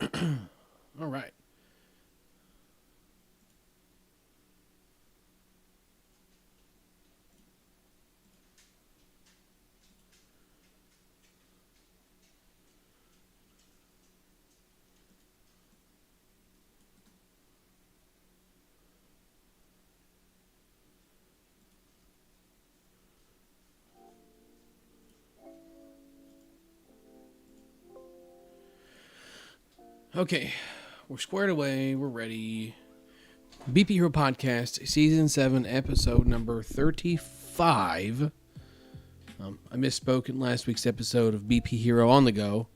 All right. Okay. We're squared away. We're ready. BP Hero Podcast, Season 7, Episode number 35. I misspoke in last week's episode of BP Hero on the Go,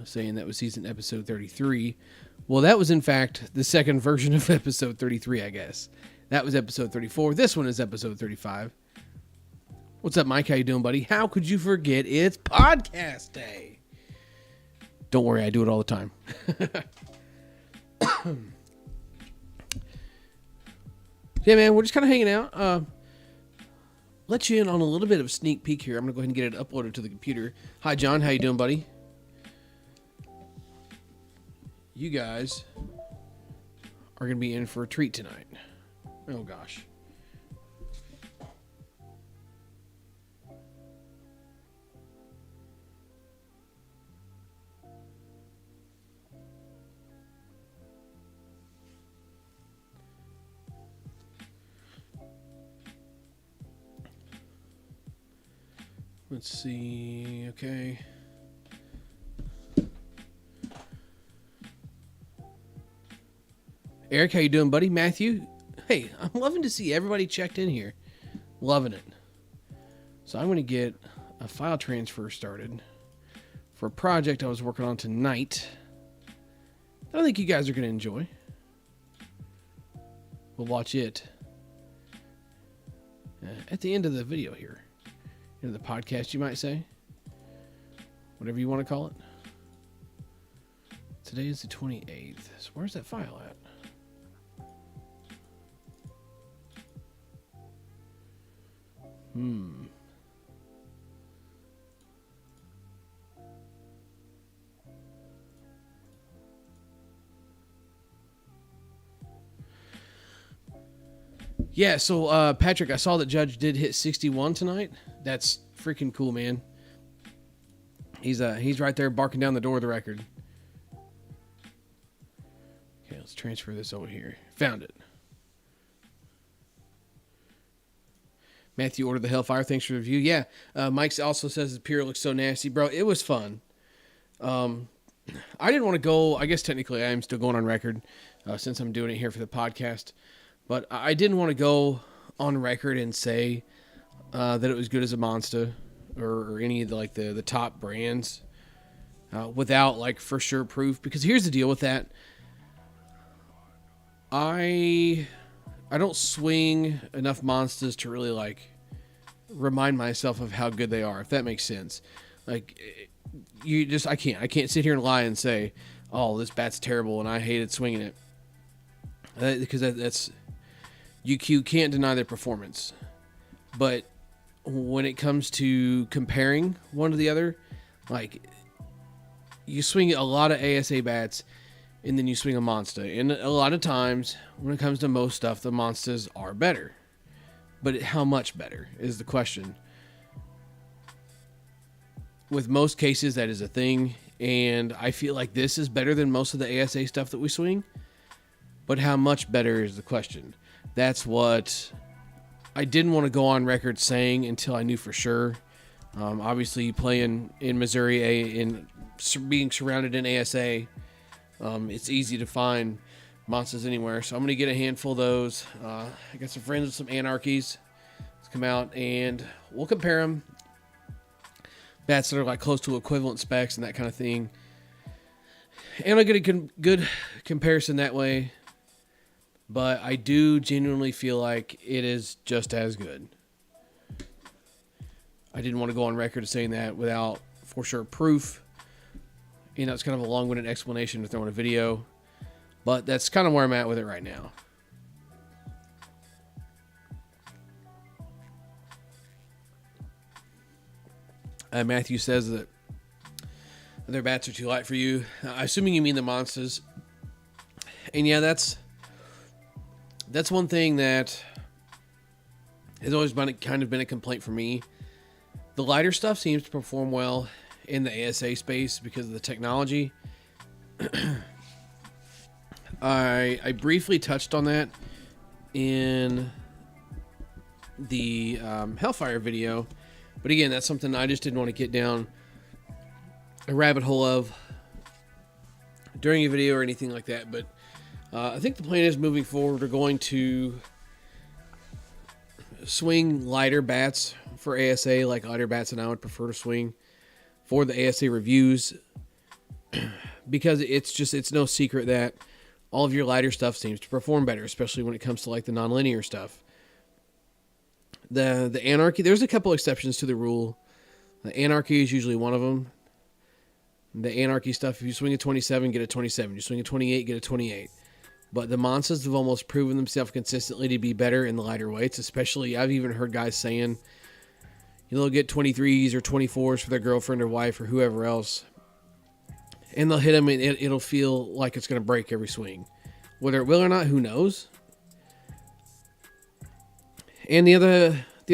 saying that was season episode 33. Well, that was in fact the second version of episode 33, I guess. That was episode 34. This one is episode 35. What's up, Mike? How you doing, buddy? How could you forget it's podcast day? Don't worry, I do it all the time. Yeah, man, we're just kind of hanging out. Let you in on a little bit of a sneak peek here. I'm going to go ahead and get it uploaded to the computer. Hi, John. How you doing, buddy? You guys are going to be in for a treat tonight. Oh, gosh. Let's see. Okay. Eric, how you doing, buddy? Matthew? Hey, I'm loving to see everybody checked in here. Loving it. So I'm going to get a file transfer started for a project I was working on tonight. I think you guys are going to enjoy. We'll watch it at the end of the video here. The podcast, you might say. Whatever you want to call it. Today is the 28th. So where's that file at? Yeah, so Patrick, I saw that Judge did hit 61 tonight. That's freaking cool, man. He's right there barking down the door of the record. Okay, let's transfer this over here. Found it. Matthew ordered the Hellfire. Thanks for the review. Yeah, Mike also says the Pure looks so nasty. Bro, it was fun. I didn't want to go. I guess technically I am still going on record since I'm doing it here for the podcast. But I didn't want to go on record and say that it was good as a Monster or any of the top brands without like for sure proof. Because here's the deal with that. I don't swing enough Monsters to really like remind myself of how good they are, if that makes sense. Like I can't sit here and lie and say, oh, this bat's terrible and I hated swinging it. Because that's you can't deny their performance. But when it comes to comparing one to the other, like you swing a lot of ASA bats and then you swing a Monster. And a lot of times when it comes to most stuff, the Monsters are better. But how much better is the question. With most cases, that is a thing. And I feel like this is better than most of the ASA stuff that we swing. But how much better is the question. That's what I didn't want to go on record saying until I knew for sure. Obviously, playing in Missouri and being surrounded in ASA, it's easy to find Monsters anywhere. So I'm going to get a handful of those. I got some friends with some Anarchies. Let's come out and we'll compare them. Bats that are like close to equivalent specs and that kind of thing. And I'll get a good comparison that way. But I do genuinely feel like it is just as good. I didn't want to go on record saying that without for sure proof. You know, it's kind of a long-winded explanation to throw in a video. But that's kind of where I'm at with it right now. Matthew says that their bats are too light for you. Assuming you mean the monsters. And yeah, that's one thing that has always been kind of been a complaint for me. The lighter stuff seems to perform well in the ASA space because of the technology. I briefly touched on that in the Hellfire video, but again, that's something I just didn't want to get down a rabbit hole of during a video or anything like that. But I think the plan is moving forward, we're going to swing lighter bats for ASA, like lighter bats than I would prefer to swing for the ASA reviews, because it's no secret that all of your lighter stuff seems to perform better, especially when it comes to like the nonlinear stuff. The Anarchy, there's a couple exceptions to the rule. The Anarchy is usually one of them. The Anarchy stuff, if you swing a 27, get a 27. You swing a 28, get a 28. But the monsters have almost proven themselves consistently to be better in the lighter weights, especially I've even heard guys saying, they'll get 23s or 24s for their girlfriend or wife or whoever else, and they'll hit them and it'll feel like it's going to break every swing. Whether it will or not, who knows? And the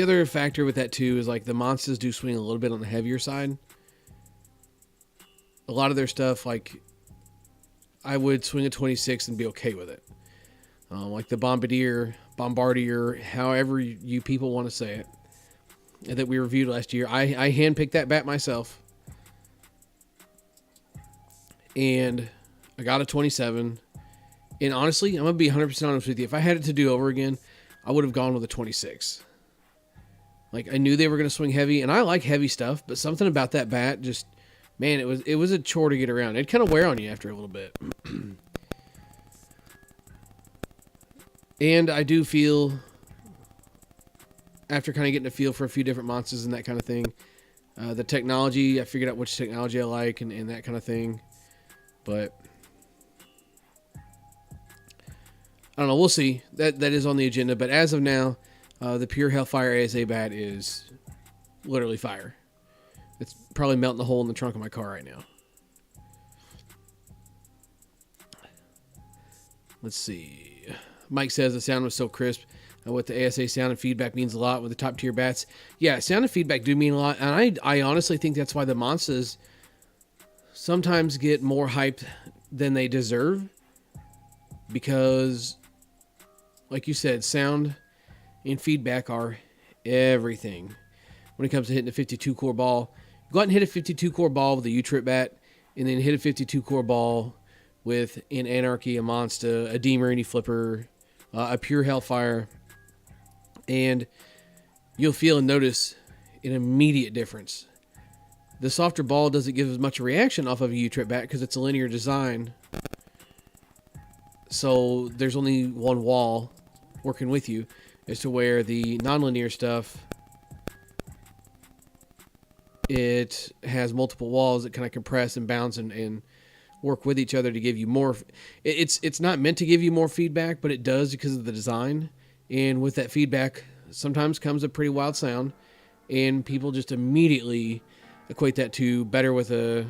other factor with that too is like the monsters do swing a little bit on the heavier side. A lot of their stuff, like I would swing a 26 and be okay with it. Like the Bombardier, however you people want to say it, that we reviewed last year. I handpicked that bat myself. And I got a 27. And honestly, I'm going to be 100% honest with you. If I had it to do over again, I would have gone with a 26. Like, I knew they were going to swing heavy, and I like heavy stuff, but something about that bat just, man, it was a chore to get around. It'd kind of wear on you after a little bit. And I do feel, after kind of getting a feel for a few different monsters and that kind of thing, the technology, I figured out which technology I like and that kind of thing. But I don't know. We'll see. That is on the agenda. But as of now, the pure Hellfire ASA bat is literally fire. It's probably melting a hole in the trunk of my car right now. Let's see. Mike says the sound was so crisp. What the ASA sound and feedback means a lot with the top tier bats. Yeah, sound and feedback do mean a lot. And I honestly think that's why the monsters sometimes get more hyped than they deserve. Because, like you said, sound and feedback are everything when it comes to hitting a 52 core ball. Go out and hit a 52 core ball with a U-Trip bat, and then hit a 52 core ball with an Anarchy, a Monster, a Deemer, Flipper, a pure Hellfire, and you'll feel and notice an immediate difference. The softer ball doesn't give as much a reaction off of a U-Trip bat because it's a linear design. So there's only one wall working with you, as to where the nonlinear stuff, it has multiple walls that kind of compress and bounce and work with each other to give you more. It's not meant to give you more feedback, but it does because of the design. And with that feedback, sometimes comes a pretty wild sound, and people just immediately equate that to better with a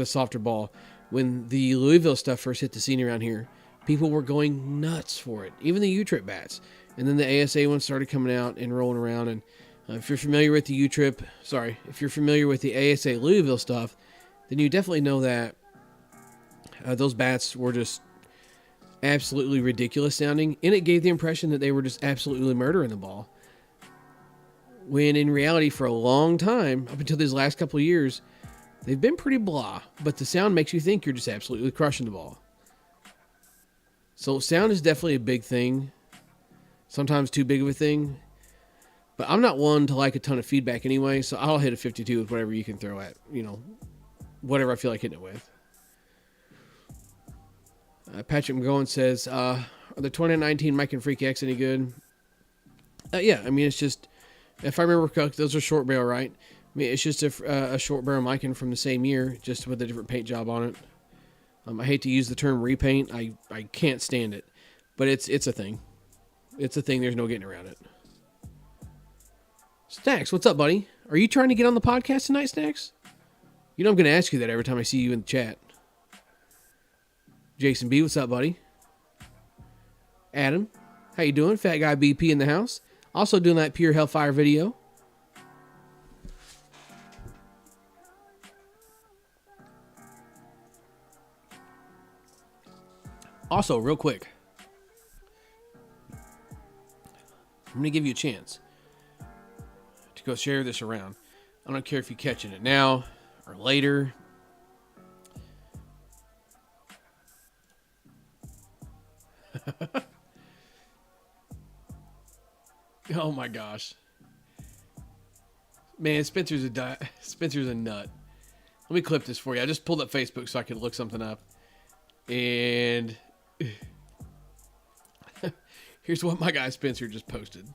softer ball. When the Louisville stuff first hit the scene around here, people were going nuts for it, even the U-Trip bats. And then the ASA ones started coming out and rolling around. And if you're familiar with the if you're familiar with the ASA Louisville stuff, then you definitely know that those bats were just absolutely ridiculous sounding, and it gave the impression that they were just absolutely murdering the ball. When in reality, for a long time, up until these last couple of years, they've been pretty blah, but the sound makes you think you're just absolutely crushing the ball. So sound is definitely a big thing, sometimes too big of a thing, but I'm not one to like a ton of feedback anyway, so I'll hit a 52 with whatever you can throw at, whatever I feel like hitting it with. Patrick McGowan says, are the 2019 Mike and Freak X any good? Yeah, I mean, it's just, if I remember correctly, those are short barrel, right? I mean, it's just a short barrel Mikan from the same year, just with a different paint job on it. I hate to use the term repaint. I can't stand it, but it's a thing. It's a thing. There's no getting around it. Stacks, what's up, buddy? Are you trying to get on the podcast tonight, Stacks? You know I'm going to ask you that every time I see you in the chat. Jason B, what's up, buddy? Adam, how you doing? Fat Guy BP in the house. Also doing that Pure Hellfire video. Also, real quick, I'm going to give you a chance to go share this around. I don't care if you're catching it now or later. Oh my gosh. Man, Spencer's a nut. Let me clip this for you. I just pulled up Facebook so I could look something up. And here's what my guy Spencer just posted.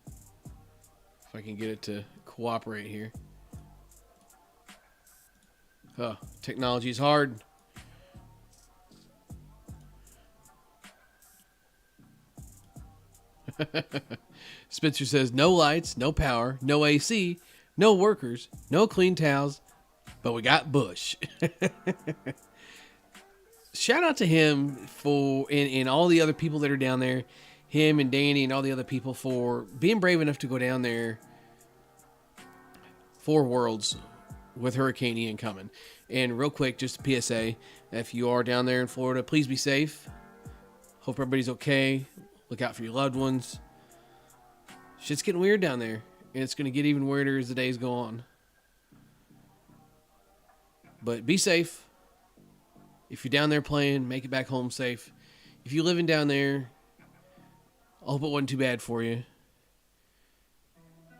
If I can get it to cooperate here. Oh, technology is hard. Spencer says, no lights, no power, no AC, no workers, no clean towels, but we got Bush. Shout out to him for, and all the other people that are down there, him and Danny and all the other people for being brave enough to go down there for Worlds with Hurricane Ian coming. And real quick, just a PSA, if you are down there in Florida, please be safe. Hope everybody's okay. Look out for your loved ones. Shit's getting weird down there, and it's going to get even weirder as the days go on. But be safe. If you're down there playing, make it back home safe. If you're living down there, I hope it wasn't too bad for you.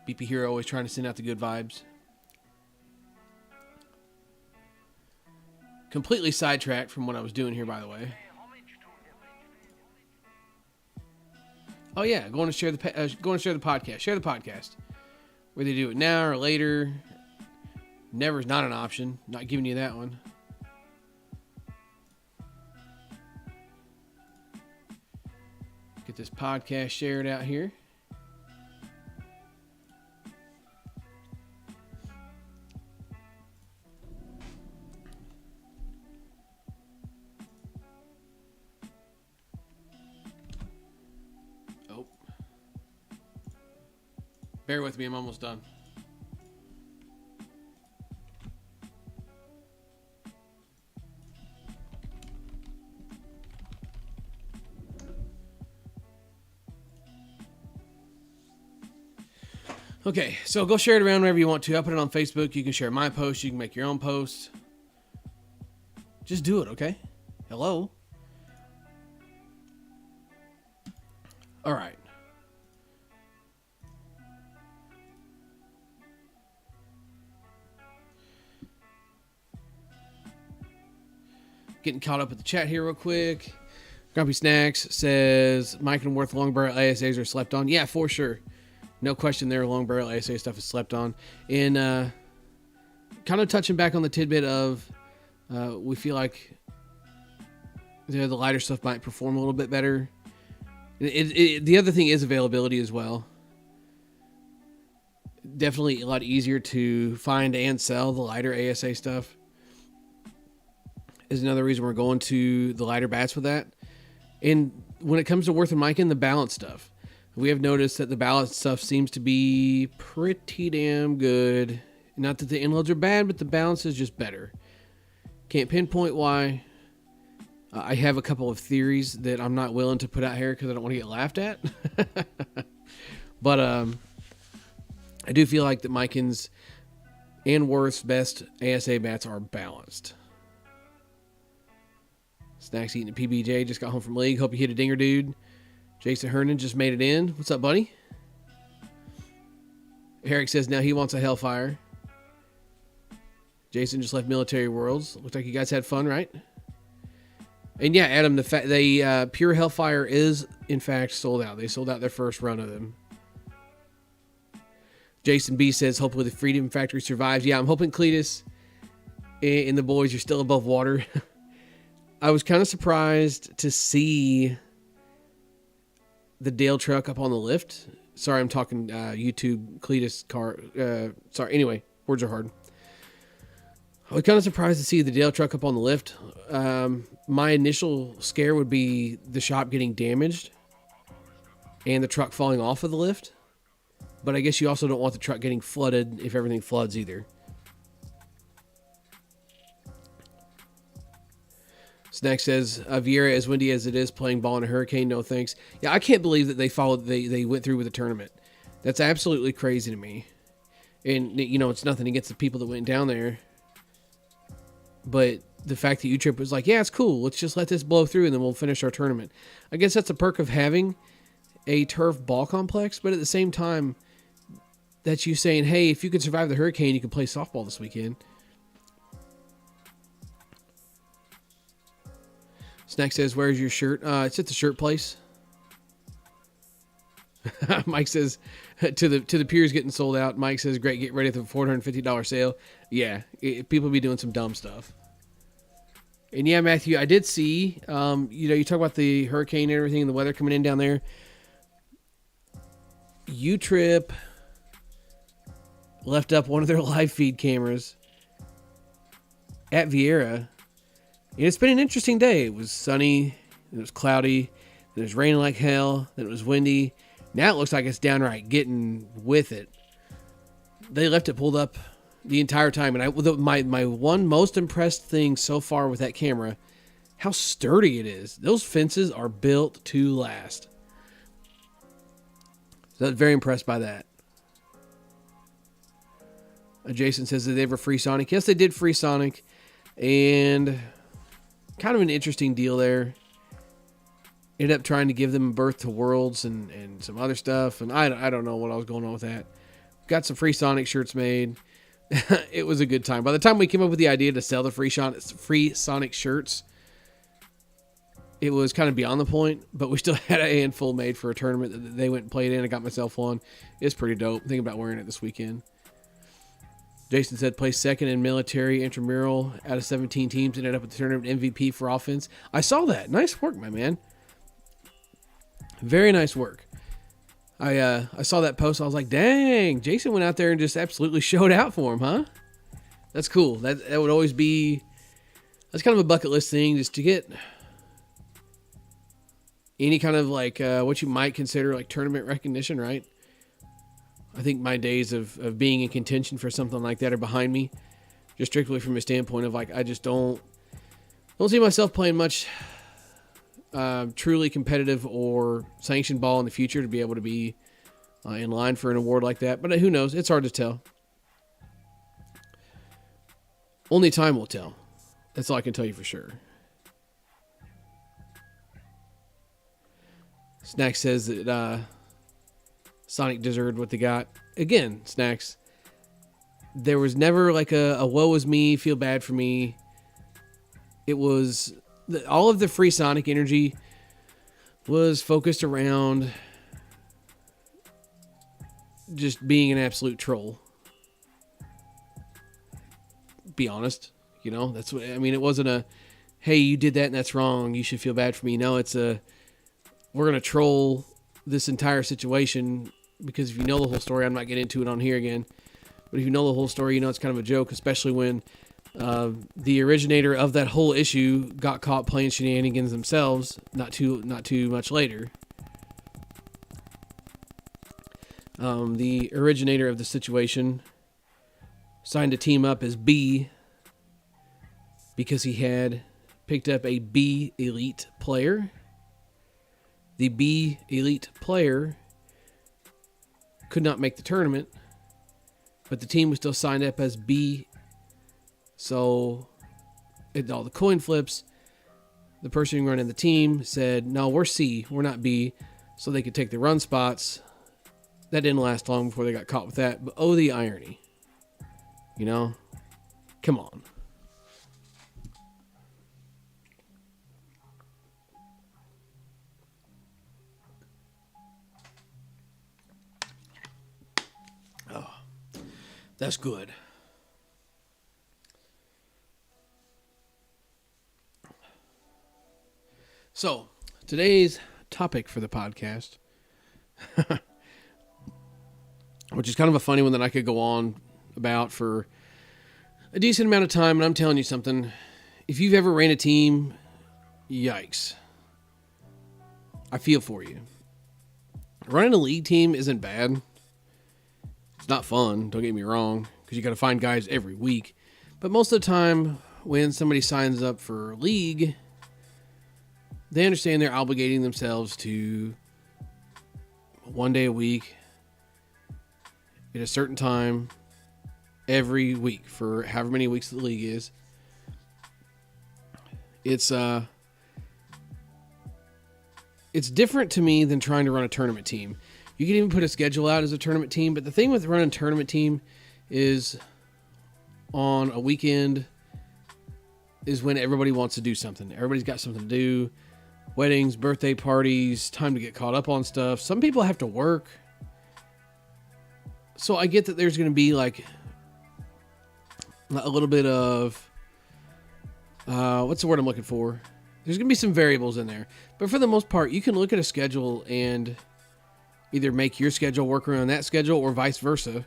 BP Hero always trying to send out the good vibes. Completely sidetracked from what I was doing here, by the way. Oh yeah, going to share the podcast. Share the podcast. Whether you do it now or later, never is not an option. Not giving you that one. Get this podcast shared out here. Oh. Bear with me, I'm almost done. Okay, so go share it around wherever you want to. I'll put it on Facebook. You can share my post. You can make your own post. Just do it, okay? Hello? All right. Getting caught up with the chat here real quick. Grumpy Snacks says, Mike and Worth long barrel ASAs are slept on. Yeah, for sure. No question there, long barrel ASA stuff is slept on. And kind of touching back on the tidbit of we feel like the lighter stuff might perform a little bit better. The other thing is availability as well. Definitely a lot easier to find and sell the lighter ASA stuff. Is another reason we're going to the lighter bats with that. And when it comes to Worth and Mikan, the balance stuff. We have noticed that the balance stuff seems to be pretty damn good. Not that the inloads are bad, but the balance is just better. Can't pinpoint why. I have a couple of theories that I'm not willing to put out here because I don't want to get laughed at. But I do feel like that Mikan's and Worth's best ASA bats are balanced. Snacks eating a PBJ. Just got home from league. Hope you hit a dinger, dude. Jason Hernan just made it in. What's up, buddy? Eric says now he wants a Hellfire. Jason just left Military Worlds. Looks like you guys had fun, right? And yeah, Adam, the Pure Hellfire is in fact sold out. They sold out their first run of them. Jason B says hopefully the Freedom Factory survives. Yeah, I'm hoping Cletus and the boys are still above water. I was kind of surprised to see the Dale truck up on the lift. Sorry, I'm talking YouTube, Cletus, car. Sorry, anyway, words are hard. I was kind of surprised to see the Dale truck up on the lift. My initial scare would be the shop getting damaged and the truck falling off of the lift. But I guess you also don't want the truck getting flooded if everything floods either. Snack says, Vieira, as windy as it is, playing ball in a hurricane, no thanks. Yeah, I can't believe that they went through with the tournament. That's absolutely crazy to me. And, you know, it's nothing against the people that went down there. But the fact that U-Trip was like, yeah, it's cool. Let's just let this blow through and then we'll finish our tournament. I guess that's a perk of having a turf ball complex. But at the same time, that's you saying, hey, if you can survive the hurricane, you can play softball this weekend. Snack says, where's your shirt? It's at the shirt place. Mike says, to the peers getting sold out. Mike says, great, get ready for the $450 sale. Yeah, people be doing some dumb stuff. And yeah, Matthew, I did see, you talk about the hurricane and everything and the weather coming in down there. U-Trip left up one of their live feed cameras at Vieira. And it's been an interesting day. It was sunny, it was cloudy, it was raining like hell, then it was windy. Now it looks like it's downright getting with it. They left it pulled up the entire time. And my one most impressed thing so far with that camera, how sturdy it is. Those fences are built to last. So I'm very impressed by that. Jason says, did they ever free Sonic? Yes, they did free Sonic. And kind of an interesting deal there. Ended up trying to give them birth to Worlds and some other stuff. And I don't know what I was going on with that. Got some free Sonic shirts made. It was a good time. By the time we came up with the idea to sell the free Sonic shirts, it was kind of beyond the point. But we still had a handful made for a tournament that they went and played in. I got myself one. It's pretty dope. Thinking about wearing it this weekend. Jason said, placed second in military intramural out of 17 teams. Ended up with the tournament MVP for offense. I saw that. Nice work, my man. Very nice work. I saw that post. I was like, dang, Jason went out there and just absolutely showed out for him, huh? That's cool. That would always be, that's kind of a bucket list thing, just to get any kind of like what you might consider like tournament recognition, right? I think my days of being in contention for something like that are behind me, just strictly from a standpoint of like, I just don't see myself playing much truly competitive or sanctioned ball in the future to be able to be in line for an award like that. But who knows? It's hard to tell. Only time will tell. That's all I can tell you for sure. Snack says that Sonic deserved what they got. Again, Snacks, there was never like a woe is me, feel bad for me. It was all of the free Sonic energy was focused around just being an absolute troll. Be honest, that's what I mean. It wasn't a, hey, you did that and that's wrong, you should feel bad for me. No, it's a, we're gonna troll this entire situation, because if you know the whole story, I'm not getting into it on here again, but if you know the whole story, it's kind of a joke, especially when the originator of that whole issue got caught playing shenanigans themselves not too much later. The originator of the situation signed a team up as B because he had picked up a B elite player. The B elite player could not make the tournament, but the team was still signed up as B. So, all the coin flips, the person running the team said, no, we're C, we're not B, so they could take the run spots. That didn't last long before they got caught with that, but oh, the irony. Come on. Oh, that's good. So, today's topic for the podcast, which is kind of a funny one that I could go on about for a decent amount of time. And I'm telling you something, if you've ever ran a team, yikes. I feel for you. Running a league team isn't bad. It's not fun, don't get me wrong, because you got to find guys every week. But most of the time, when somebody signs up for a league, they understand they're obligating themselves to one day a week at a certain time every week for however many weeks the league is. It's different to me than trying to run a tournament team. You can even put a schedule out as a tournament team, but the thing with running a tournament team is on a weekend is when everybody wants to do something. Everybody's got something to do. Weddings, birthday parties, time to get caught up on stuff. Some people have to work. So I get that there's going to be like a little bit of, what's the word I'm looking for? There's going to be some variables in there. But for the most part, you can look at a schedule and either make your schedule work around that schedule or vice versa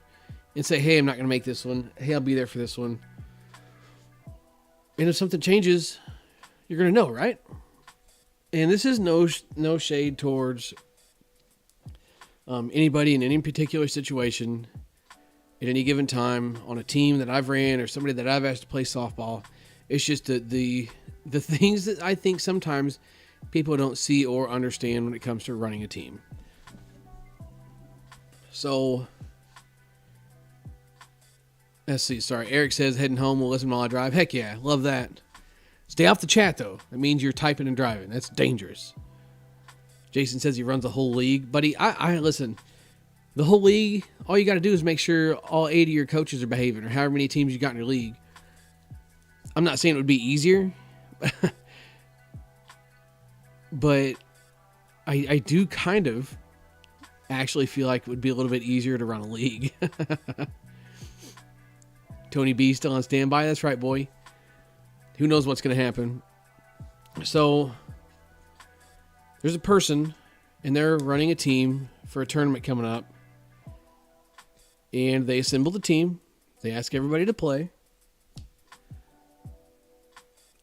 and say, hey, I'm not going to make this one. Hey, I'll be there for this one. And if something changes, you're going to know, right? And this is no shade towards anybody in any particular situation at any given time on a team that I've ran or somebody that I've asked to play softball. It's just the things that I think sometimes people don't see or understand when it comes to running a team. So, let's see. Sorry, Eric says heading home. We'll listen while I drive. Heck yeah, love that. Stay off the chat though. That means you're typing and driving. That's dangerous. Jason says he runs a whole league, buddy. I listen. The whole league. All you got to do is make sure all 80 of your coaches are behaving, or however many teams you got in your league. I'm not saying it would be easier, but I do kind of actually feel like it would be a little bit easier to run a league. Tony B still on standby. That's right, boy. Who knows what's going to happen? So there's a person and they're running a team for a tournament coming up, and they assemble the team. They ask everybody to play.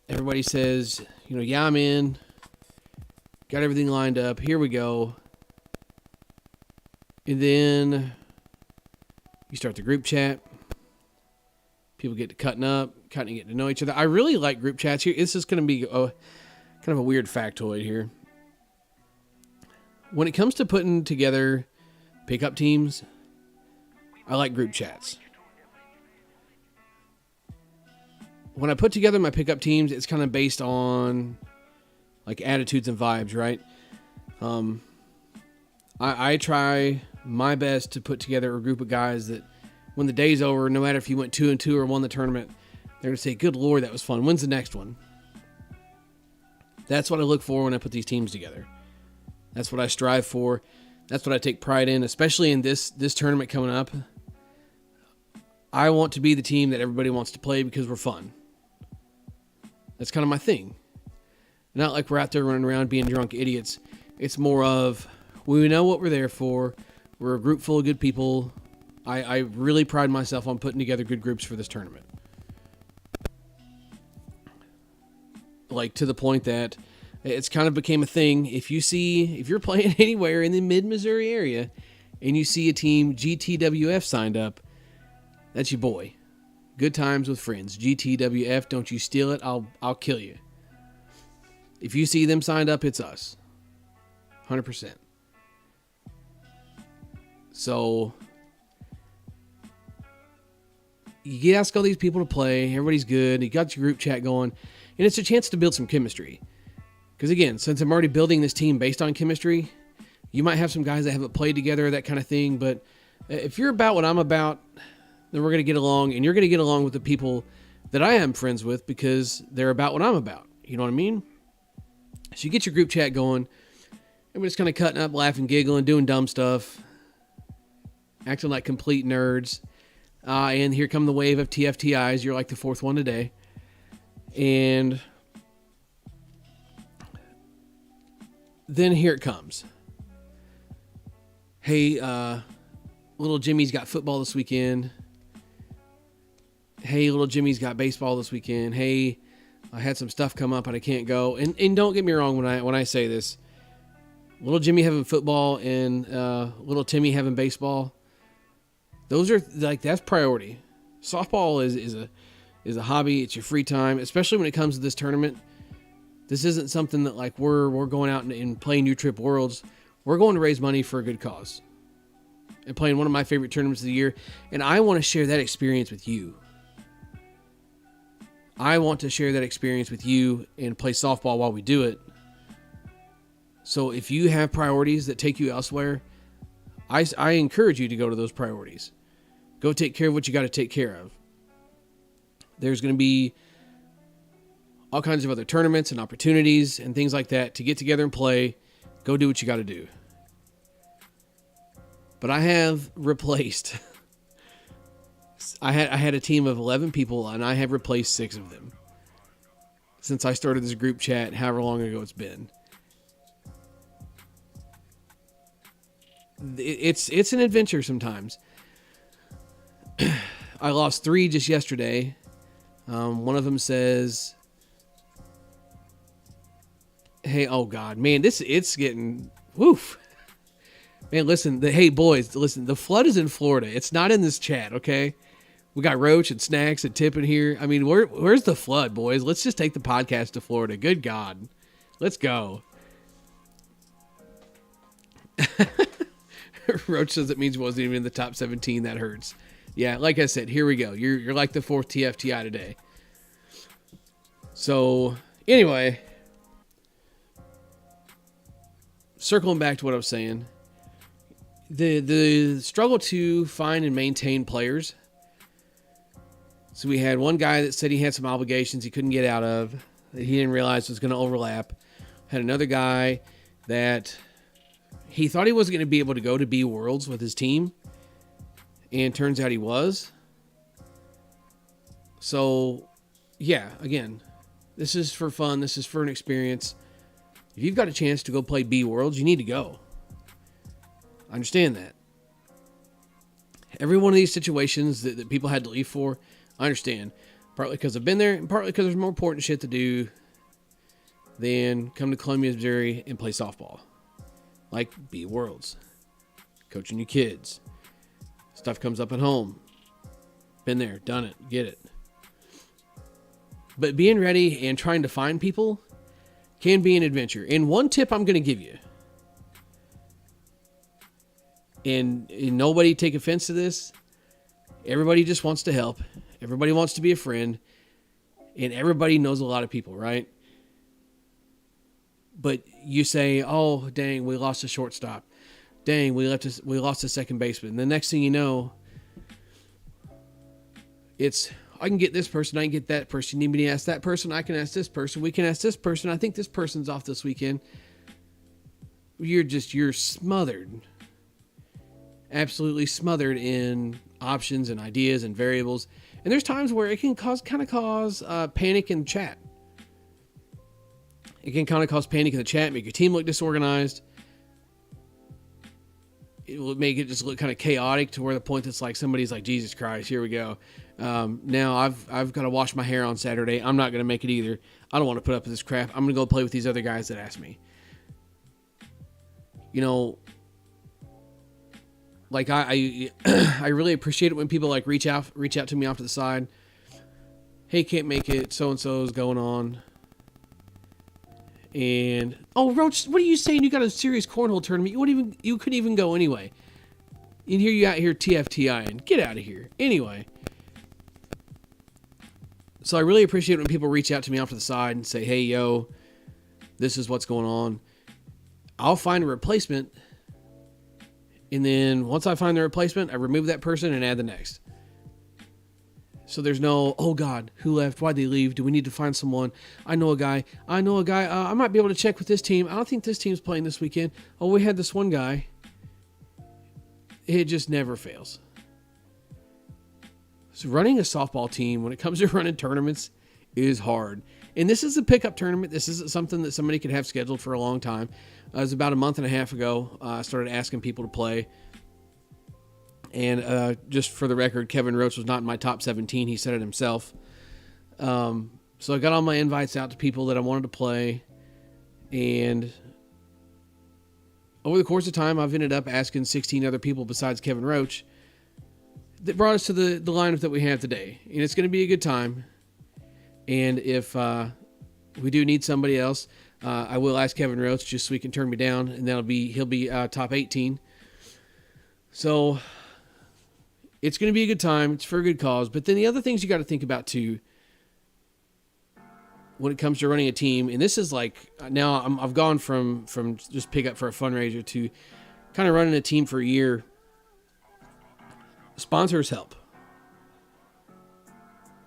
Everybody says, yeah, I'm in. Got everything lined up. Here we go. And then you start the group chat. People get to getting to know each other. I really like group chats here. This is going to be kind of a weird factoid here. When it comes to putting together pickup teams, I like group chats. When I put together my pickup teams, it's kind of based on like attitudes and vibes, right? I try my best to put together a group of guys that when the day's over, no matter if you went 2-2 or won the tournament, they're going to say, good Lord, that was fun. When's the next one? That's what I look for when I put these teams together. That's what I strive for. That's what I take pride in, especially in this tournament coming up. I want to be the team that everybody wants to play because we're fun. That's kind of my thing. Not like we're out there running around being drunk idiots. It's more of, we know what we're there for. We're a group full of good people. I really pride myself on putting together good groups for this tournament. Like, to the point that it's kind of became a thing. If you're playing anywhere in the mid-Missouri area and you see a team GTWF signed up, that's your boy. Good times with friends. GTWF, don't you steal it. I'll kill you. If you see them signed up, it's us. 100%. So you ask all these people to play. Everybody's good. You got your group chat going. And it's a chance to build some chemistry. Because again, since I'm already building this team based on chemistry, you might have some guys that haven't played together, that kind of thing. But if you're about what I'm about, then we're going to get along. And you're going to get along with the people that I am friends with because they're about what I'm about. You know what I mean? So you get your group chat going. Everybody's kind of cutting up, laughing, giggling, doing dumb stuff. Acting like complete nerds. And here come the wave of TFTIs. You're like the fourth one today. And then here it comes. Hey, little Jimmy's got football this weekend. Hey, little Jimmy's got baseball this weekend. Hey, I had some stuff come up and I can't go. And don't get me wrong when I say this. Little Jimmy having football and little Timmy having baseball, those are like, that's priority. Softball is a hobby. It's your free time, especially when it comes to this tournament. This isn't something that like we're going out and playing New Trip Worlds. We're going to raise money for a good cause and playing one of my favorite tournaments of the year. And I want to share that experience with you. I want to share that experience with you and play softball while we do it. So if you have priorities that take you elsewhere, I encourage you to go to those priorities. Go take care of what you got to take care of. There's going to be all kinds of other tournaments and opportunities and things like that to get together and play. Go do what you got to do. But I have replaced... I had a team of 11 people, and I have replaced 6 of them since I started this group chat, however long ago it's been. It's an adventure sometimes. I lost 3 just yesterday. One of them says, "Hey, oh God, man, it's getting woof." Man, listen, hey boys, listen. The flood is in Florida. It's not in this chat, okay? We got Roach and Snacks and Tip in here. I mean, where's the flood, boys? Let's just take the podcast to Florida. Good God. Let's go. Roach says it means it wasn't even in the top 17. That hurts. Yeah, like I said, here we go. You're like the 4th TFTI today. So, anyway. Circling back to what I was saying. The struggle to find and maintain players. So we had one guy that said he had some obligations he couldn't get out of, that he didn't realize was going to overlap. Had another guy that he thought he wasn't going to be able to go to B Worlds with his team, and turns out he was. So, yeah, again, this is for fun. This is for an experience. If you've got a chance to go play B Worlds, you need to go. I understand that. Every one of these situations that people had to leave for, I understand. Partly because I've been there, and partly because there's more important shit to do than come to Columbia, Missouri and play softball. Like B Worlds. Coaching your kids. Stuff comes up at home. Been there, done it, get it. But being ready and trying to find people can be an adventure. And one tip I'm going to give you, and nobody take offense to this, everybody just wants to help. Everybody wants to be a friend. And everybody knows a lot of people, right? But you say, oh, dang, we lost a shortstop. Dang, we lost a second baseman. And the next thing you know, it's, I can get this person, I can get that person. You need me to ask that person, I can ask this person. We can ask this person. I think this person's off this weekend. You're smothered. Absolutely smothered in options and ideas and variables. And there's times where it can cause panic in the chat. It can kind of cause panic in the chat, make your team look disorganized. It will make it just look kind of chaotic to where the point that's like somebody's like, Jesus Christ, here we go. Now I've got to wash my hair on Saturday. I'm not going to make it either. I don't want to put up with this crap. I'm going to go play with these other guys that asked me. You know, like I really appreciate it when people like reach out to me off to the side. Hey, can't make it. So-and-so is going on. And, oh, Roach, what are you saying? You got a serious cornhole tournament. You couldn't even go anyway. And here you out here TFTIing. Get out of here. Anyway. So I really appreciate when people reach out to me off to the side and say, hey, yo, this is what's going on. I'll find a replacement. And then once I find the replacement, I remove that person and add the next. So there's no, oh God, who left? Why'd they leave? Do we need to find someone? I know a guy. I might be able to check with this team. I don't think this team's playing this weekend. Oh, we had this one guy. It just never fails. So running a softball team, when it comes to running tournaments, is hard. And this is a pickup tournament. This isn't something that somebody could have scheduled for a long time. It was about a month and a half ago. I started asking people to play. And just for the record, Kevin Roach was not in my top 17. He said it himself. So I got all my invites out to people that I wanted to play. And over the course of time, I've ended up asking 16 other people besides Kevin Roach that brought us to the lineup that we have today. And it's going to be a good time. And if we do need somebody else, I will ask Kevin Roach just so he can turn me down. And he'll be top 18. So it's going to be a good time. It's for a good cause. But then the other things you got to think about too when it comes to running a team, and this is like, now I've gone from just pick up for a fundraiser to kind of running a team for a year. Sponsors help.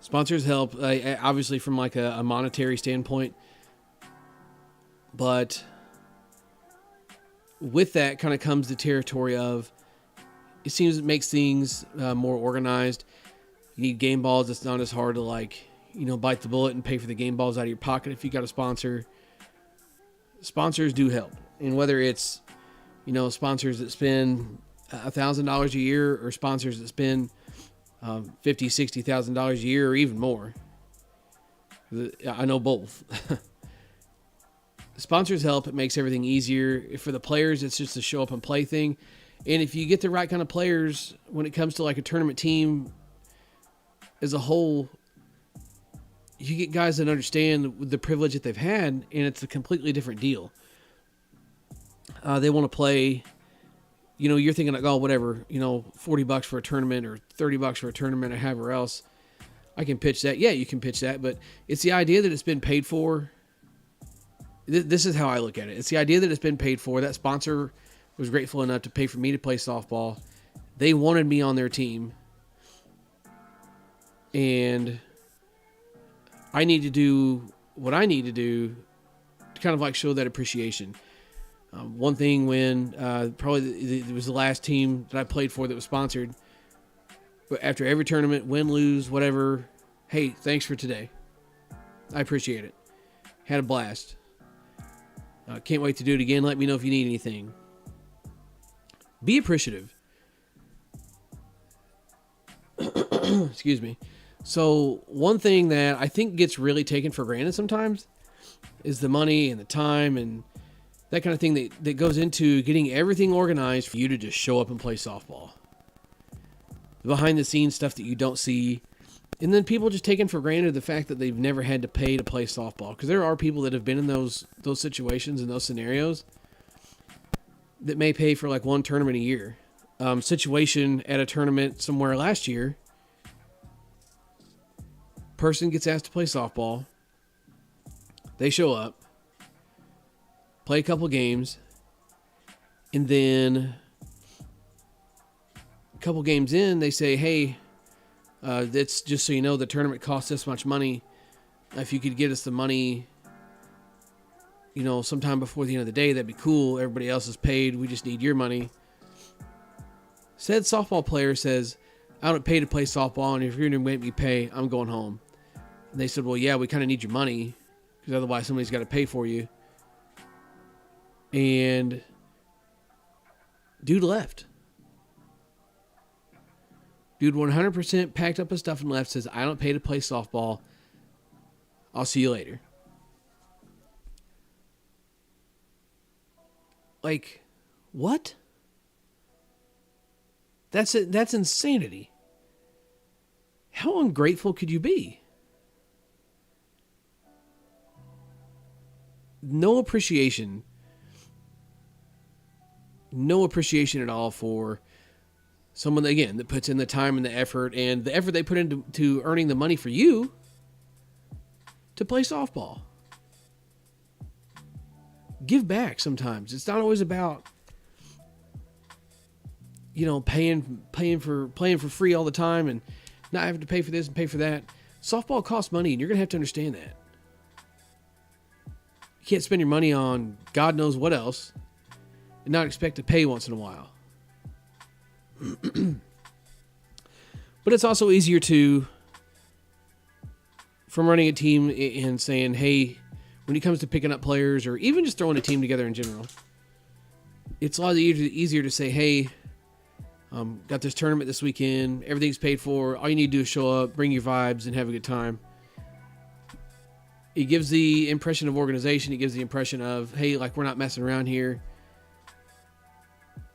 Sponsors help, obviously from like a monetary standpoint. But with that kind of comes the territory of, it seems it makes things more organized. You need game balls. It's not as hard to bite the bullet and pay for the game balls out of your pocket if you got a sponsor. Sponsors do help. And whether it's, sponsors that spend $1,000 a year or sponsors that spend $50,000, $60,000 a year or even more. I know both. Sponsors help. It makes everything easier. For the players, it's just a show up and play thing. And if you get the right kind of players when it comes to like a tournament team as a whole, you get guys that understand the privilege that they've had, and it's a completely different deal. They want to play, you're thinking like, oh, whatever, $40 for a tournament or $30 for a tournament or however else. I can pitch that. Yeah, you can pitch that, but it's the idea that it's been paid for. This is how I look at it. It's the idea that it's been paid for. That sponsor was grateful enough to pay for me to play softball. They wanted me on their team. And I need to do what I need to do to kind of like show that appreciation. One thing when probably it was the last team that I played for that was sponsored, but after every tournament, win, lose, whatever, hey, thanks for today. I appreciate it. Had a blast. Can't wait to do it again. Let me know if you need anything. Be appreciative. Excuse me. So one thing that I think gets really taken for granted sometimes is the money and the time and that kind of thing that goes into getting everything organized for you to just show up and play softball. The behind the scenes stuff that you don't see. And then people just taking for granted the fact that they've never had to pay to play softball. Because there are people that have been in those situations and those scenarios that may pay for like one tournament a year. Situation at a tournament somewhere last year. Person gets asked to play softball. They show up. Play a couple games. And then a couple games in, they say, hey, that's just so you know, the tournament costs this much money. If you could get us the money, sometime before the end of the day, that'd be cool. Everybody else is paid. We just need your money. Said softball player says, I don't pay to play softball, and if you're going to make me pay, I'm going home. And they said, well, yeah, we kind of need your money because otherwise somebody's got to pay for you. And dude left. Dude 100% packed up his stuff and left, says, I don't pay to play softball. I'll see you later. Like, what? That's it. That's insanity. How ungrateful could you be? No appreciation at all for someone, again, that puts in the time and the effort they put into earning the money for you to play softball. Give back sometimes. It's not always about, paying for free all the time and not having to pay for this and pay for that. Softball costs money, and you're going to have to understand that. You can't spend your money on God knows what else and not expect to pay once in a while. But it's also easier from running a team and saying, hey, when it comes to picking up players or even just throwing a team together in general, it's a lot easier to say, hey, Got this tournament this weekend. Everything's paid for. All you need to do is show up, bring your vibes, and have a good time. It gives the impression of organization. It gives the impression of, hey, like, we're not messing around here.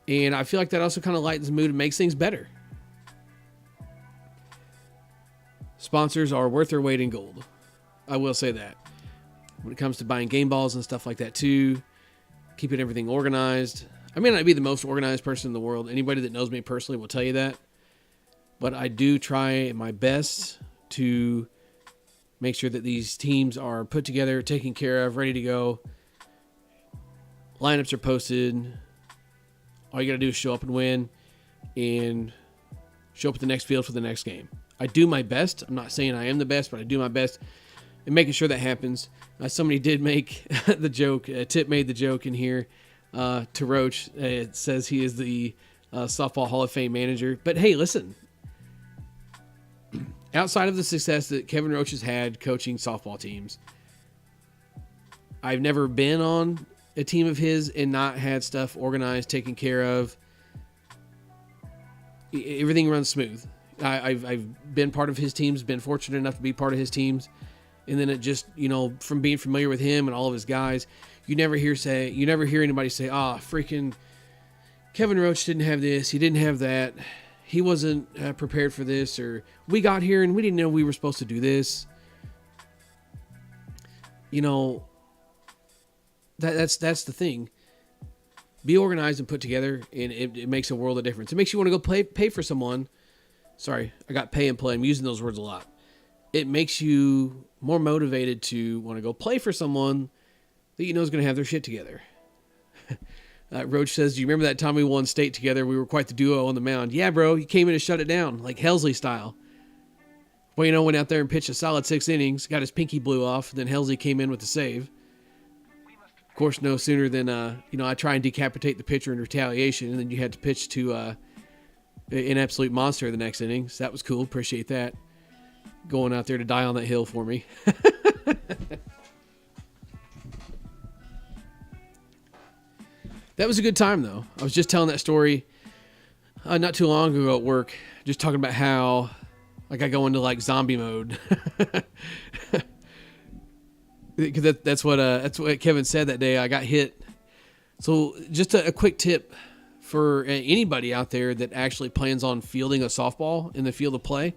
And I feel like that also kind of lightens the mood and makes things better. Sponsors are worth their weight in gold. I will say that. When it comes to buying game balls and stuff like that too, keeping everything organized. I may not be the most organized person in the world. Anybody that knows me personally will tell you that. But I do try my best to make sure that these teams are put together, taken care of, ready to go. Lineups are posted. All you got to do is show up and win and show up at the next field for the next game. I do my best. I'm not saying I am the best, but I do my best in making sure that happens. Somebody did make the joke. Tip made the joke in here to Roach. It says he is the Softball Hall of Fame manager. But hey, listen. Outside of the success that Kevin Roach has had coaching softball teams, I've never been on a team of his and not had stuff organized, taken care of. Everything runs smooth. I've been part of his teams, been fortunate enough to be part of his teams. And then it just, from being familiar with him and all of his guys, you never hear anybody say, freaking Kevin Roach didn't have this. He didn't have that. He wasn't prepared for this, or we got here and we didn't know we were supposed to do this. That's the thing. Be organized and put together, and it makes a world of difference. It makes you want to go pay for someone. Sorry, I got pay and play. I'm using those words a lot. It makes you more motivated to want to go play for someone that you know is going to have their shit together. Roach says, do you remember that time we won state together? We were quite the duo on the mound. Yeah, bro, you came in and shut it down, like Helsley style. Well, went out there and pitched a solid 6 innings, got his pinky blew off, then Helsley came in with the save. Of course, no sooner than, I try and decapitate the pitcher in retaliation, and then you had to pitch to an absolute monster the next inning. So that was cool. Appreciate that. Going out there to die on that hill for me. That was a good time, though. I was just telling that story not too long ago at work, just talking about how I go into zombie mode. Because that's what Kevin said that day. I got hit. So just a quick tip for anybody out there that actually plans on fielding a softball in the field of play.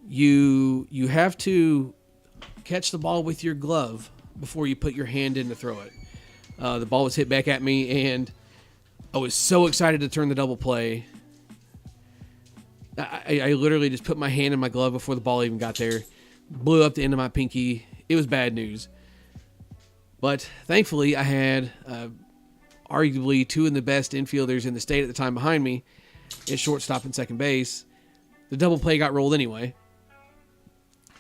You have to catch the ball with your glove before you put your hand in to throw it. The ball was hit back at me, and I was so excited to turn the double play. I literally just put my hand in my glove before the ball even got there. Blew up the end of my pinky. It was bad news. But thankfully, I had arguably 2 of the best infielders in the state at the time behind me at shortstop and second base. The double play got rolled anyway.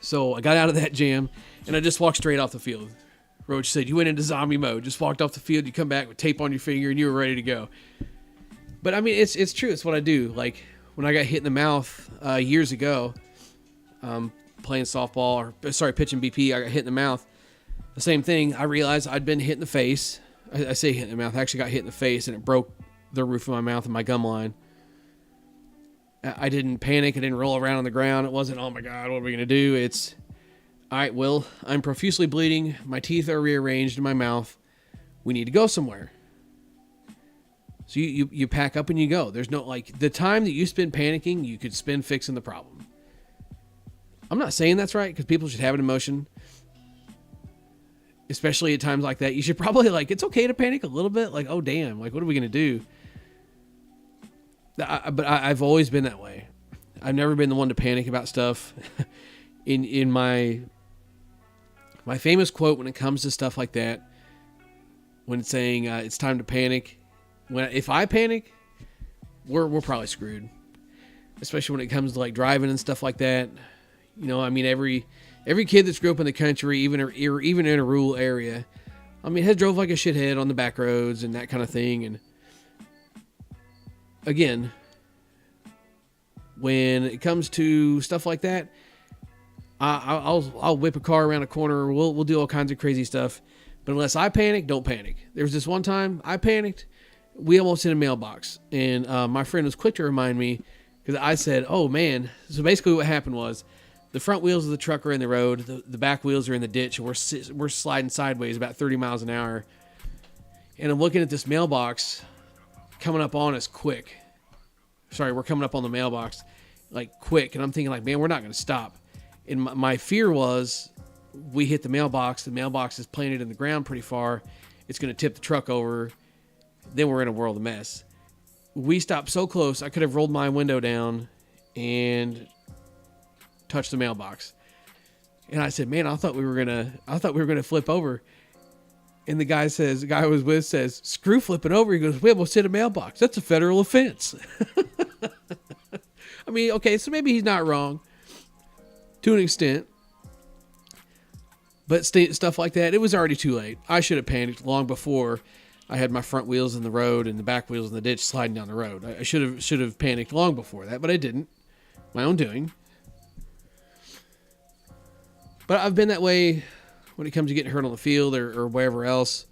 So I got out of that jam, and I just walked straight off the field. Roach said, you went into zombie mode, just walked off the field, you come back with tape on your finger, and you were ready to go. But, I mean, it's true. It's what I do. Like, when I got hit in the mouth years ago, playing softball, pitching BP, I got hit in the mouth. The same thing, I realized I'd been hit in the face. I say hit in the mouth. I actually got hit in the face, and it broke the roof of my mouth and my gum line. I didn't panic. I didn't roll around on the ground. It wasn't, oh, my God, what are we going to do? It's, all right, Will, I'm profusely bleeding. My teeth are rearranged in my mouth. We need to go somewhere. So you pack up and you go. There's no, the time that you spend panicking, you could spend fixing the problem. I'm not saying that's right, because people should have an emotion. Especially at times like that. You should probably, it's okay to panic a little bit. Oh, damn, what are we going to do? But I've always been that way. I've never been the one to panic about stuff. In my famous quote when it comes to stuff like that, when it's saying it's time to panic, if I panic, we're probably screwed. Especially when it comes to driving and stuff like that. Every kid that's grew up in the country, even in a rural area, has drove like a shithead on the back roads and that kind of thing. And again, when it comes to stuff like that, I'll whip a car around a corner. We'll do all kinds of crazy stuff. But unless I panic, don't panic. There was this one time I panicked, we almost hit a mailbox. And my friend was quick to remind me, because I said, oh, man. So basically what happened was the front wheels of the truck are in the road. The back wheels are in the ditch. And we're sliding sideways about 30 miles an hour. And I'm looking at this mailbox coming up on us quick. Sorry, we're coming up on the mailbox like quick. And I'm thinking like, man, we're not going to stop. And my fear was we hit the mailbox. The mailbox is planted in the ground pretty far. It's going to tip the truck over. Then we're in a world of mess. We stopped so close, I could have rolled my window down and touched the mailbox. And I said, man, I thought we were gonna flip over. And the guy I was with says, screw flipping over. He goes, we almost hit a mailbox. That's a federal offense. I mean, okay, so maybe he's not wrong to an extent. But stuff like that, it was already too late. I should have panicked long before I had my front wheels in the road and the back wheels in the ditch sliding down the road. I should have panicked long before that, but I didn't. My own doing. But I've been that way when it comes to getting hurt on the field or wherever else.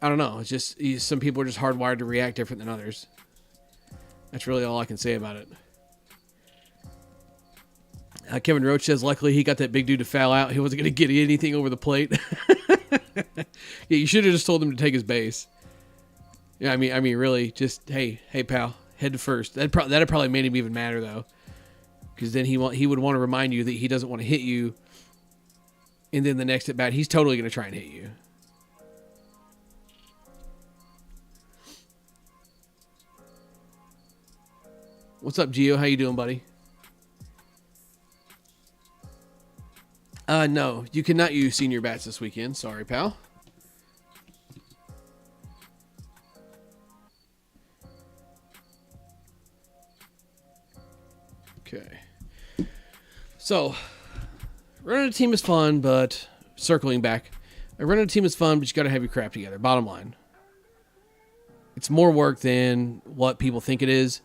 I don't know. It's just some people are just hardwired to react different than others. That's really all I can say about it. Kevin Roach says, luckily he got that big dude to foul out. He wasn't going to get anything over the plate. Yeah, you should have just told him to take his base. Yeah, I mean, really, just hey, pal, head to first. That'd probably made him even madder though, because then he would want to remind you that he doesn't want to hit you, and then the next at bat he's totally going to try and hit you. What's up, Gio? How you doing, buddy? No, you cannot use senior bats this weekend. Sorry, pal. Okay. So, running a team is fun, but circling back, running a team is fun, but you got to have your crap together. Bottom line. It's more work than what people think it is.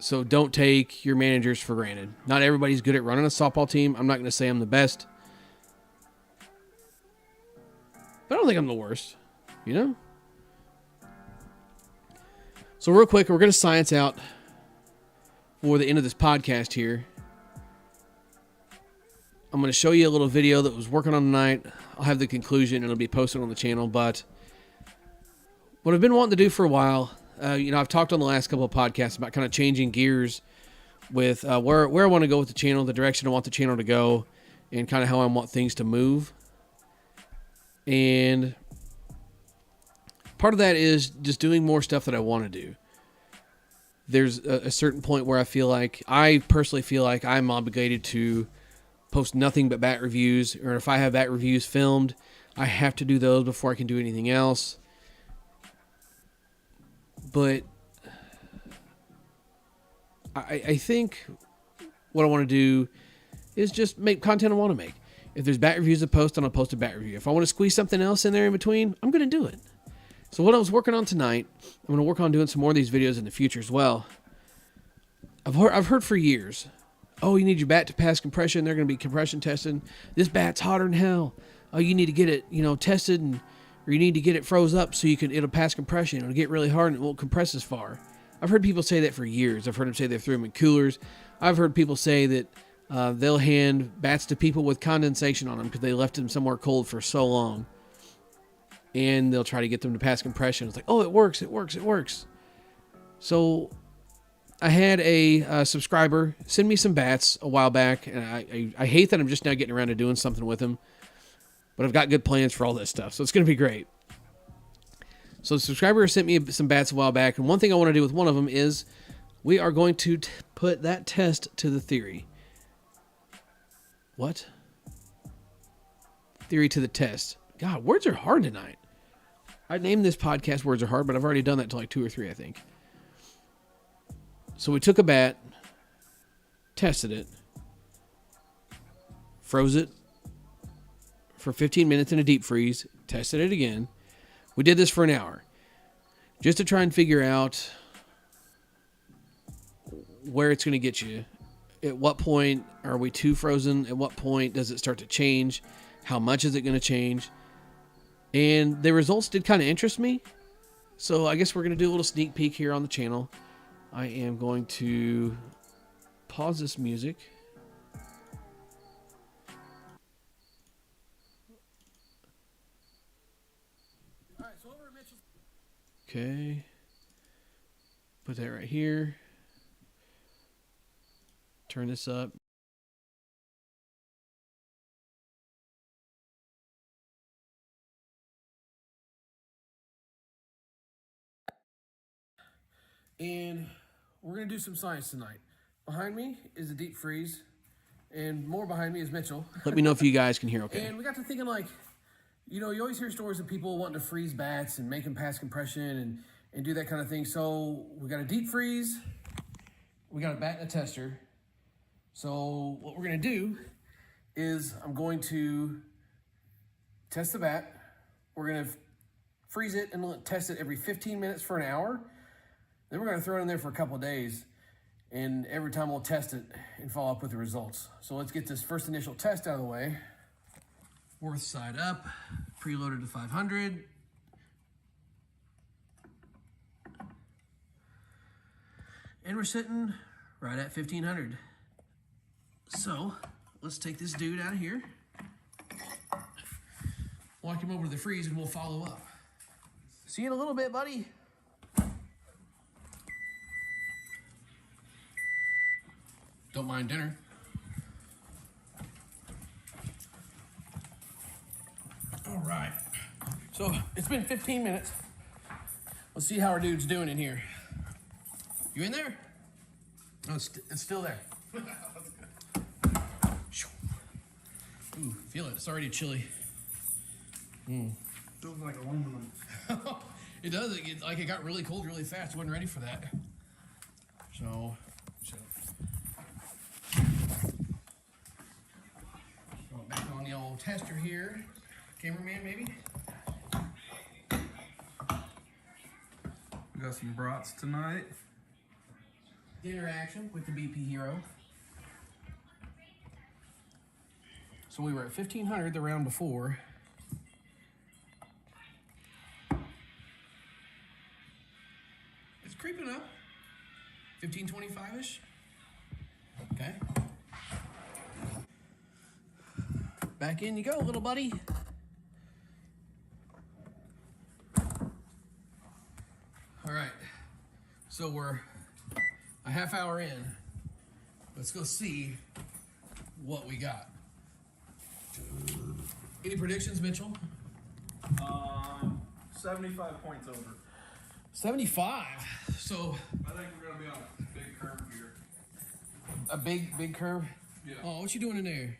So don't take your managers for granted. Not everybody's good at running a softball team. I'm not going to say I'm the best. But I don't think I'm the worst. You know? So real quick, we're going to science out for the end of this podcast here. I'm going to show you a little video that was working on tonight. I'll have the conclusion and it'll be posted on the channel. But what I've been wanting to do for a while, I've talked on the last couple of podcasts about kind of changing gears with where I want to go with the channel, the direction I want the channel to go, and kind of how I want things to move. And part of that is just doing more stuff that I want to do. There's a certain point where I personally feel like I'm obligated to post nothing but bat reviews, or if I have bat reviews filmed, I have to do those before I can do anything else. But I think what I want to do is just make content I want to make. If there's bat reviews to post, then I'll post a bat review. If I want to squeeze something else in there in between, I'm going to do it. So what I was working on tonight, I'm going to work on doing some more of these videos in the future as well. I've heard for years, oh, you need your bat to pass compression. They're going to be compression testing. This bat's hotter than hell. Oh, you need to get it, tested, or you need to get it froze up so it'll pass compression. It'll get really hard and it won't compress as far. I've heard people say that for years. I've heard them say they threw them in coolers. I've heard people say that they'll hand bats to people with condensation on them because they left them somewhere cold for so long. And they'll try to get them to pass compression. It's like, oh, it works. So I had a subscriber send me some bats a while back. And I hate that I'm just now getting around to doing something with them. But I've got good plans for all this stuff. So it's going to be great. So the subscriber sent me some bats a while back. And one thing I want to do with one of them is we are going to put that test to the theory. What? Theory to the test. God, words are hard tonight. I named this podcast Words Are Hard, but I've already done that to like 2 or 3, I think. So we took a bat, tested it, froze it for 15 minutes in a deep freeze, tested it again. We did this for an hour just to try and figure out where it's going to get you. At what point are we too frozen? At what point does it start to change? How much is it going to change? And the results did kind of interest me. So I guess we're going to do a little sneak peek here on the channel. I am going to pause this music. Okay. Put that right here. Turn this up. And we're going to do some science tonight. Behind me is a deep freeze, and more behind me is Mitchell. Let me know if you guys can hear okay. And we got to thinking, like, you know, you always hear stories of people wanting to freeze bats and make them pass compression and do that kind of thing. So we got a deep freeze, we got a bat and a tester. So what we're going to do is I'm going to test the bat. We're going to freeze it and test it every 15 minutes for an hour. Then we're going to throw it in there for a couple of days, and every time we'll test it and follow up with the results. So let's get this first initial test out of the way. Fourth side up, preloaded to 500. And we're sitting right at 1500. So let's take this dude out of here, walk him over to the freeze, and we'll follow up. See you in a little bit, buddy. Don't mind dinner. All right. So it's been 15 minutes. Let's see how our dude's doing in here. You in there? Oh, it's still there. Ooh, feel it. It's already chilly. Feels like aluminum. It does. It got really cold really fast. Wasn't ready for that. So back on the old tester here. Cameraman, maybe? We got some brats tonight. Dinner action with the BP Hero. So we were at 1500 the round before. It's creeping up. 1525-ish. Okay. Back in you go, little buddy. All right. So we're a half hour in. Let's go see what we got. Any predictions, Mitchell? 75 points over. 75. So I think we're gonna be on a big curve here. a big curve. Yeah. Oh, what you doing in there?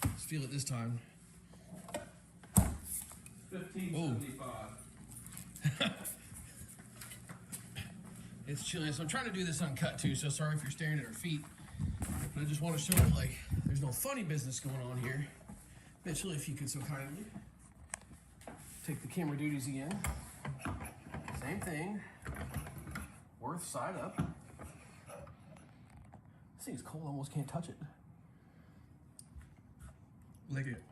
Let's feel it this time. 1575. It's chilly. So I'm trying to do this uncut too. So sorry if you're staring at our feet. But I just want to show that, like, there's no funny business going on here. Mitchell, if you could so kindly take the camera duties again. Same thing. Worth side up. This thing's cold. I almost can't touch it. Lick it.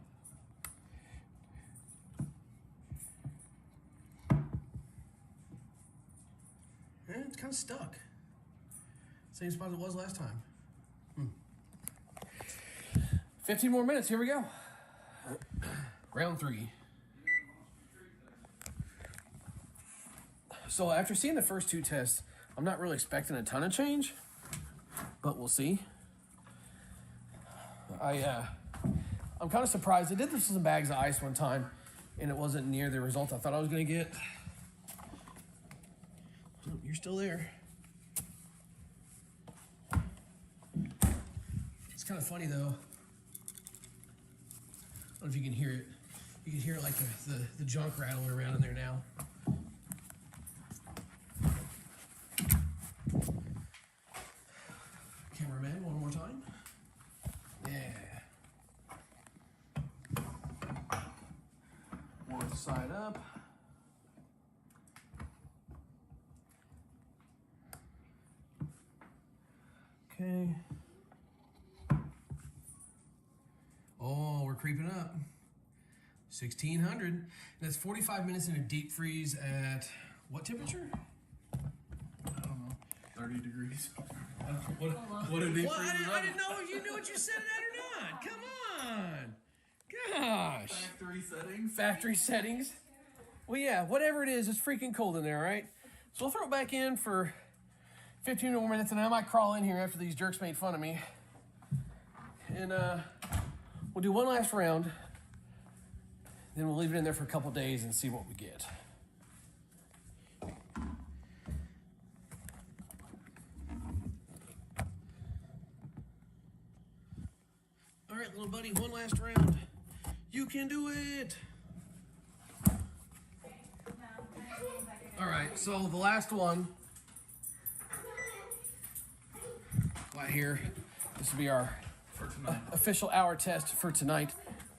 Yeah, it's kind of stuck. Same spot it was last time. 15 more minutes. Here we go. Round 3. So after seeing the first 2 tests, I'm not really expecting a ton of change, but we'll see. I'm kind of surprised. I did this with some bags of ice one time, and it wasn't near the result I thought I was going to get. Oh, you're still there. It's kind of funny though. I don't know if you can hear it. You can hear like the junk rattling around in there now. Cameraman, one more time. Yeah. One side up. Okay. Oh, we're creeping up. 1600. And that's 45 minutes in a deep freeze at what temperature? I don't know. 30 degrees. What did they Well, I didn't know if you knew what you set it at or not. Come on. Gosh. Factory settings? Factory settings. Well, yeah, whatever it is, it's freaking cold in there, right? So we'll throw it back in for 15 more minutes, and I might crawl in here after these jerks made fun of me. And we'll do one last round. Then we'll leave it in there for a couple days and see what we get. All right, little buddy, one last round. You can do it. All right, so the last one right here. This will be our official hour test for tonight.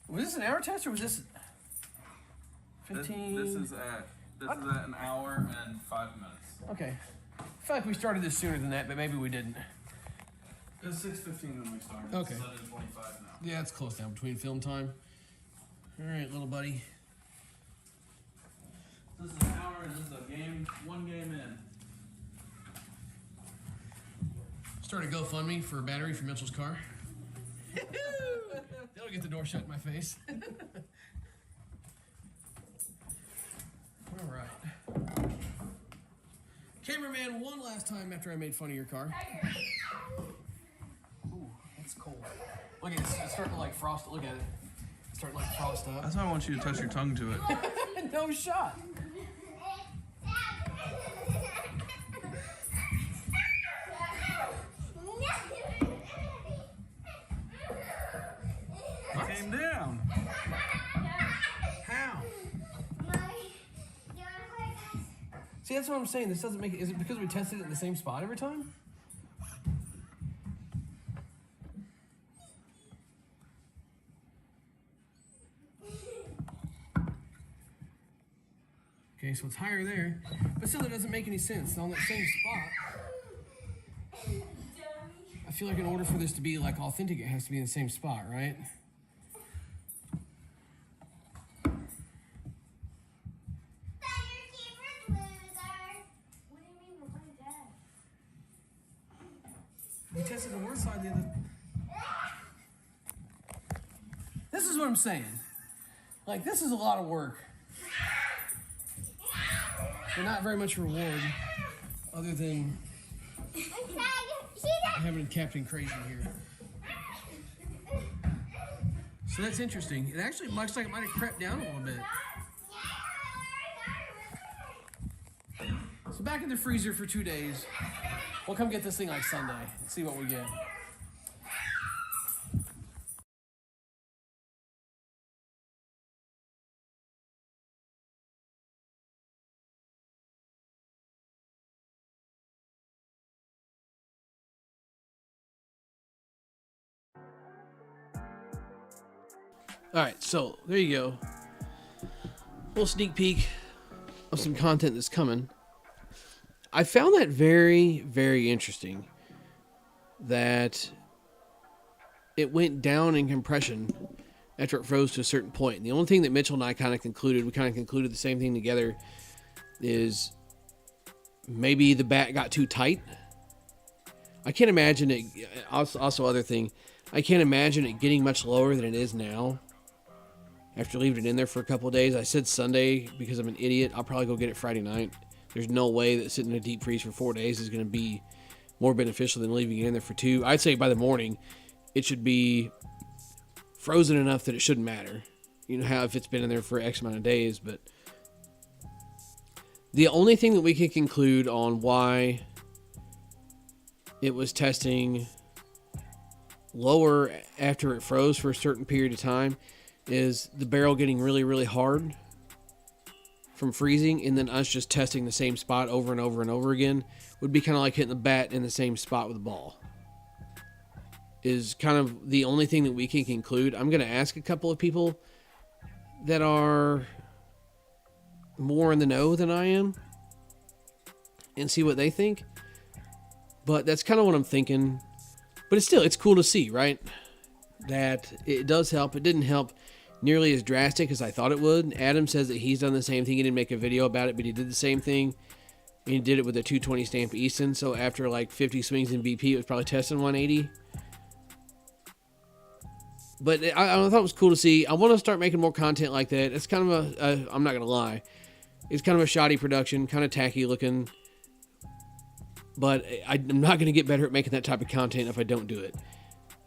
Was this an hour test or was this 15? This is at an hour and 5 minutes. Okay. I feel like we started this sooner than that, but maybe we didn't. It was 6:15 when we started. Okay. It's 7:25 now. Yeah, it's close now between film time. All right, little buddy. This is an hour and this is a game, one game in. Start a GoFundMe for a battery for Mitchell's car. That'll get the door shut in my face. All right. Cameraman, one last time after I made fun of your car. Ooh, it's cold. Look at it. It's starting to like frost. Look at it. It's starting to like frost up. That's why I want you to touch your tongue to it. No shot. It came down. How? See, that's what I'm saying. This doesn't make it. Is it because we tested it in the same spot every time? Okay, so it's higher there, but still, it doesn't make any sense. On that same spot, I feel like in order for this to be like authentic, it has to be in the same spot, right? We tested the north side the other. This is what I'm saying. Like, this is a lot of work. For not very much reward, other than having Captain Crazy here. So that's interesting. It actually looks like it might have crept down a little bit. So back in the freezer for 2 days. We'll come get this thing like Sunday and see what we get. All right, so there you go. A little sneak peek of some content that's coming. I found that very, very interesting that it went down in compression after it froze to a certain point. And the only thing that Mitchell and I kind of concluded the same thing together, is maybe the bat got too tight. I can't imagine it. Also, other thing, I can't imagine it getting much lower than it is now. After leaving it in there for a couple of days, I said Sunday because I'm an idiot. I'll probably go get it Friday night. There's no way that sitting in a deep freeze for 4 days is going to be more beneficial than leaving it in there for 2. I'd say by the morning, it should be frozen enough that it shouldn't matter. You know how if it's been in there for X amount of days, but the only thing that we can conclude on why it was testing lower after it froze for a certain period of time is the barrel getting really, really hard from freezing, and then us just testing the same spot over and over and over again would be kind of like hitting the bat in the same spot with the ball. Is kind of the only thing that we can conclude. I'm going to ask a couple of people that are more in the know than I am and see what they think. But that's kind of what I'm thinking. But it's cool to see, right? That it does help. It didn't help nearly as drastic as I thought it would. Adam says that he's done the same thing. He didn't make a video about it, but he did the same thing. And he did it with a 220 stamp Easton. So after like 50 swings in BP, it was probably testing 180. But I thought it was cool to see. I want to start making more content like that. It's kind of I'm not going to lie, it's kind of a shoddy production, kind of tacky looking. But I'm not going to get better at making that type of content if I don't do it.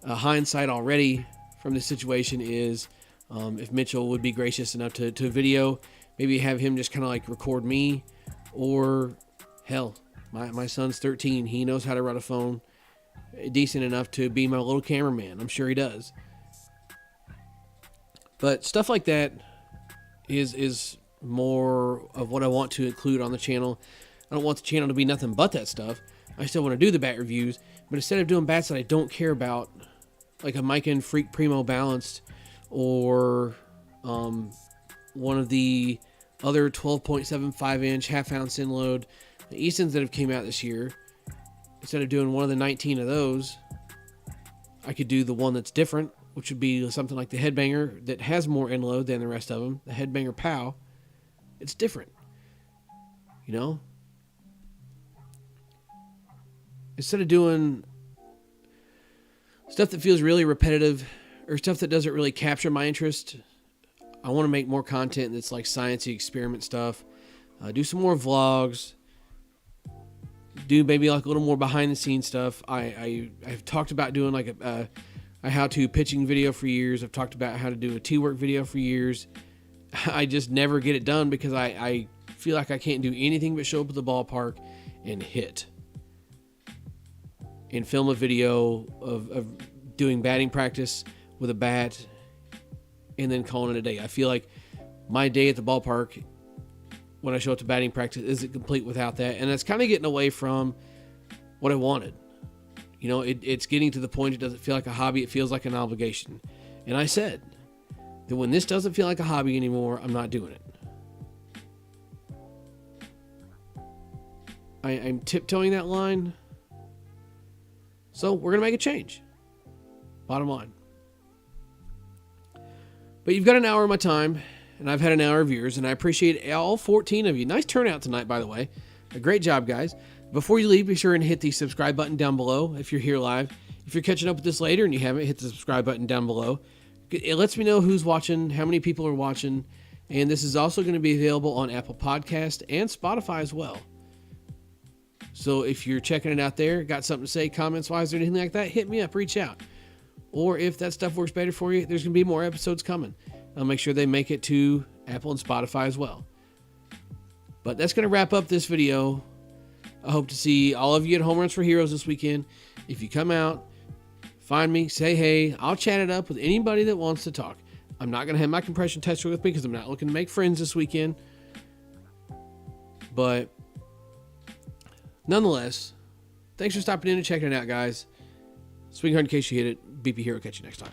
Hindsight already from this situation is if Mitchell would be gracious enough to video, maybe have him just kind of like record me, or hell, my son's 13. He knows how to run a phone decent enough to be my little cameraman. I'm sure he does. But stuff like that is more of what I want to include on the channel. I don't want the channel to be nothing but that stuff. I still want to do the bat reviews, but instead of doing bats that I don't care about, like a Mikan Freak Primo Balanced, or one of the other 12.75 inch half-ounce in load Eastons that have came out this year, instead of doing one of the 19 of those, I could do the one that's different, which would be something like the Headbanger that has more in load than the rest of them. The Headbanger POW. It's different. You know? Instead of doing stuff that feels really repetitive or stuff that doesn't really capture my interest, I want to make more content that's like sciencey experiment stuff. Do some more vlogs. Do maybe like a little more behind the scenes stuff. I've talked about doing like a how-to pitching video for years. I've talked about how to do a tee-work video for years. I just never get it done because I feel like I can't do anything but show up at the ballpark and hit. And film a video of doing batting practice with a bat and then calling it a day. I feel like my day at the ballpark when I show up to batting practice isn't complete without that. And that's kind of getting away from what I wanted. You know, it's getting to the point it doesn't feel like a hobby. It feels like an obligation. And I said that when this doesn't feel like a hobby anymore, I'm not doing it. I'm tiptoeing that line. So we're going to make a change. Bottom line. But you've got an hour of my time, and I've had an hour of yours, and I appreciate all 14 of you. Nice turnout tonight, by the way. A great job, guys. Before you leave, be sure and hit the subscribe button down below if you're here live. If you're catching up with this later and you haven't, hit the subscribe button down below. It lets me know who's watching, how many people are watching, and this is also going to be available on Apple Podcast and Spotify as well. So if you're checking it out there, got something to say comments-wise or anything like that, hit me up, reach out. Or if that stuff works better for you, there's going to be more episodes coming. I'll make sure they make it to Apple and Spotify as well. But that's going to wrap up this video. I hope to see all of you at Home Runs for Heroes this weekend. If you come out, find me, say hey. I'll chat it up with anybody that wants to talk. I'm not going to have my compression tester with me because I'm not looking to make friends this weekend. But nonetheless, thanks for stopping in and checking it out, guys. Swing hard in case you hit it. BP Hero. Catch you next time.